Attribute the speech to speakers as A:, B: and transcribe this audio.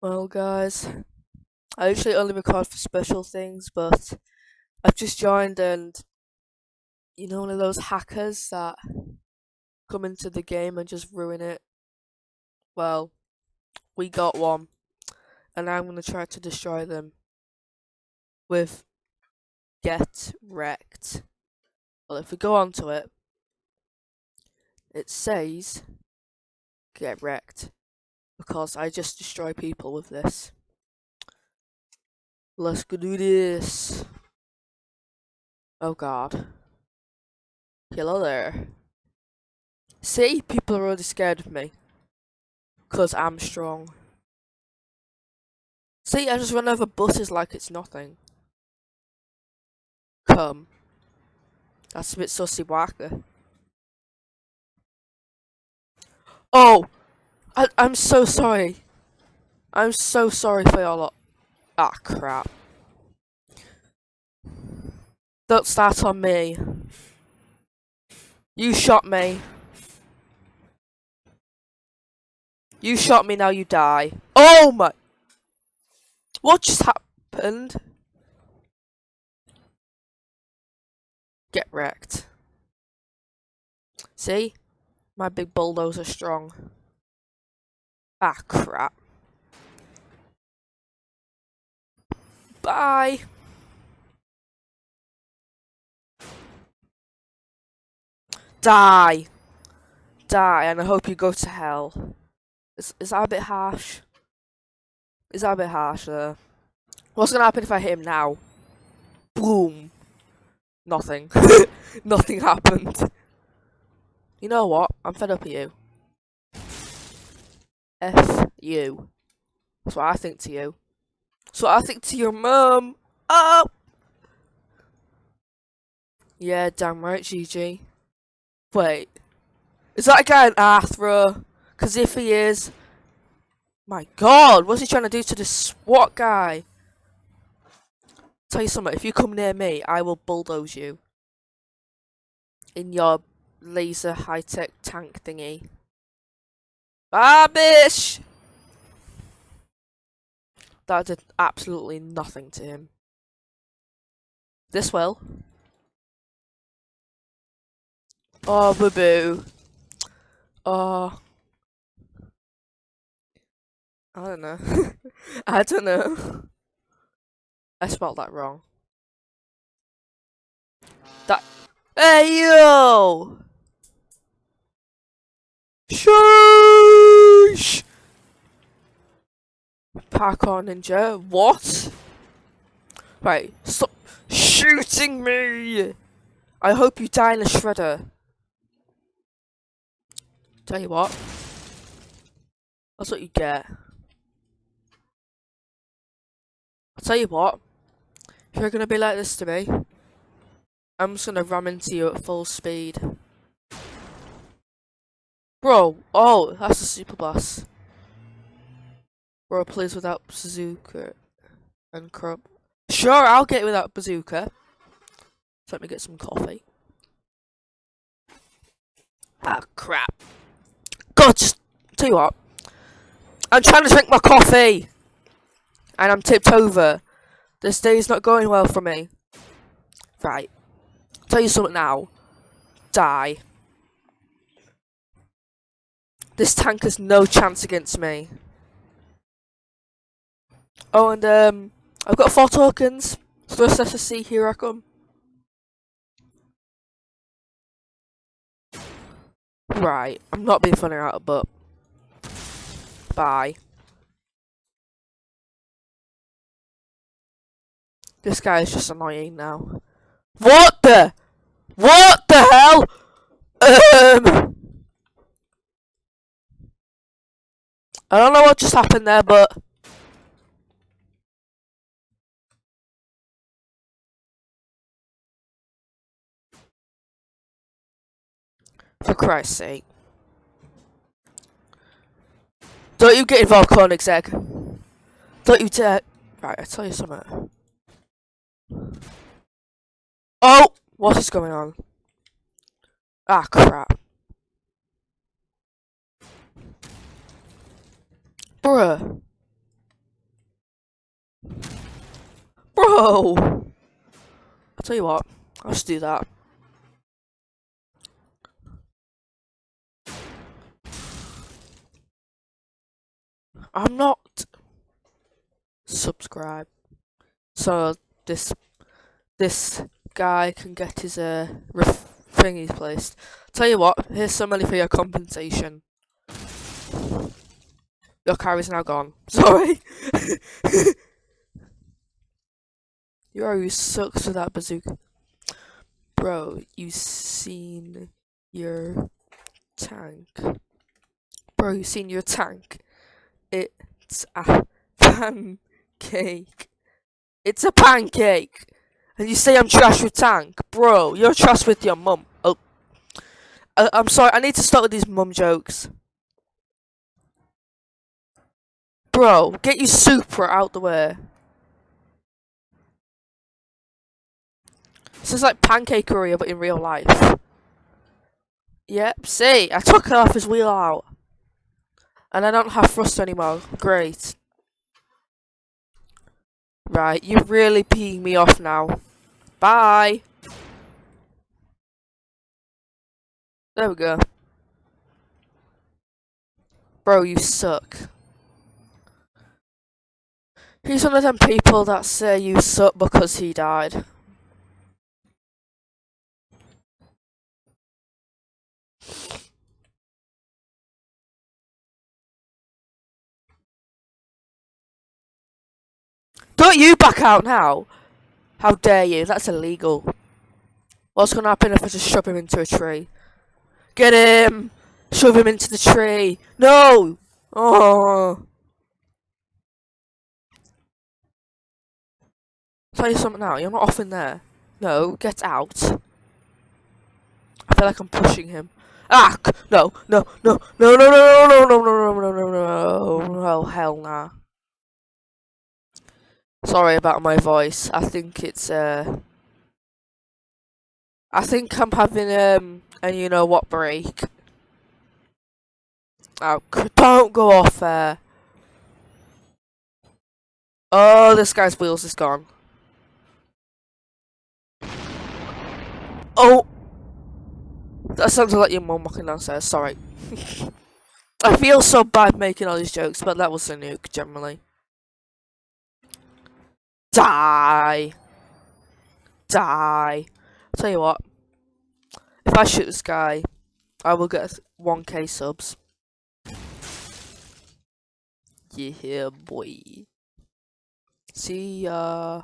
A: Well, guys, I usually only record for special things, but I've just joined, and one of those hackers that come into the game and just ruin it. Well, we got one, and I'm gonna try to destroy them with Get Wrecked. Well, if we go onto it, it says Get Wrecked because I just destroy people with this. Let's go do this. Oh God. Hello there. See, people are already scared of me. Because I'm strong. See, I just run over buses like it's nothing. Come. That's a bit sussy whacker. Oh! I'm so sorry. I'm so sorry for your lot. Ah, crap. Don't start on me. You shot me. You shot me, now you die. Oh my... What just happened? Get wrecked. See? My big bulldozer strong. Ah, crap. Bye. Die. Die, and I hope you go to hell. Is that a bit harsh? Is that a bit harsh there? What's gonna happen if I hit him now? Boom. Nothing. Nothing happened. You know what? I'm fed up of you. F you. That's what I think to you. That's what I think to your mum. Oh! Yeah, damn right, GG. Wait. Is that guy an Athra? Because if he is... My God, what's he trying to do to this SWAT guy? Tell you something, if you come near me, I will bulldoze you. In your laser high-tech tank thingy. Rubbish! That did absolutely nothing to him. This will. Oh, boo-boo. Oh. I don't know. I don't know. I spelled that wrong. That. Hey, yo! Sheesh! Parkour ninja. What? Right, stop shooting me! I hope you die in a shredder. Tell you what. That's what you get. I'll tell you what. If you're gonna be like this to me, I'm just gonna ram into you at full speed. Bro, oh, that's a super bus. Bro plays without bazooka and crub. Sure, I'll get it without bazooka. So let me get some coffee. Ah, crap. God, just tell you what. I'm trying to drink my coffee, and I'm tipped over. This day's not going well for me. Right. Tell you something now. Die. This tank has no chance against me. Oh, and I've got 4 tokens. So let's just see. Here I come. Right. I'm not being funny out, but bye. This guy is just annoying now. What the hell? I don't know what just happened there, but for Christ's sake. Don't you get involved, Koenig's egg. Don't you dare. Right, I'll tell you something. Oh! What is going on? Ah, crap. Bruh. Bro! I'll tell you what, I'll just do that. I'm not subscribed. So this guy can get his thingies placed. Tell you what, here's some money for your compensation. Your carry's now gone. Sorry. You sucks with that bazooka. Bro, you seen your tank? Bro, you seen your tank? It's a pancake. It's a pancake! And you say I'm trash with tank? Bro, you're trash with your mum. Oh. I'm sorry, I need to start with these mum jokes. Bro, get your Supra out the way. This is like pancakery, but in real life. Yep, see, I took off his wheel out. And I don't have thrust anymore. Great. Right, you're really peeing me off now. Bye. There we go. Bro, you suck. He's one of them people that say you suck because he died. Don't you back out now? How dare you? That's illegal. What's gonna happen if I just shove him into a tree? Get him! Shove him into the tree! No! Oh! Tell you something now, you're not off in there. No, get out. I feel like I'm pushing him. Ah! No, no, no, no, no, no, no, no, no, no, no, no, no, oh, hell nah. Sorry about my voice. I think it's, I think I'm having, a you know what break. Oh, don't go off there. Oh, this guy's wheels is gone. Oh! That sounded like your mum walking downstairs, sorry. I feel so bad making all these jokes, but that was a nuke, generally. Die! Die! Tell you what, if I shoot this guy, I will get 1k subs. Yeah, boy. See ya.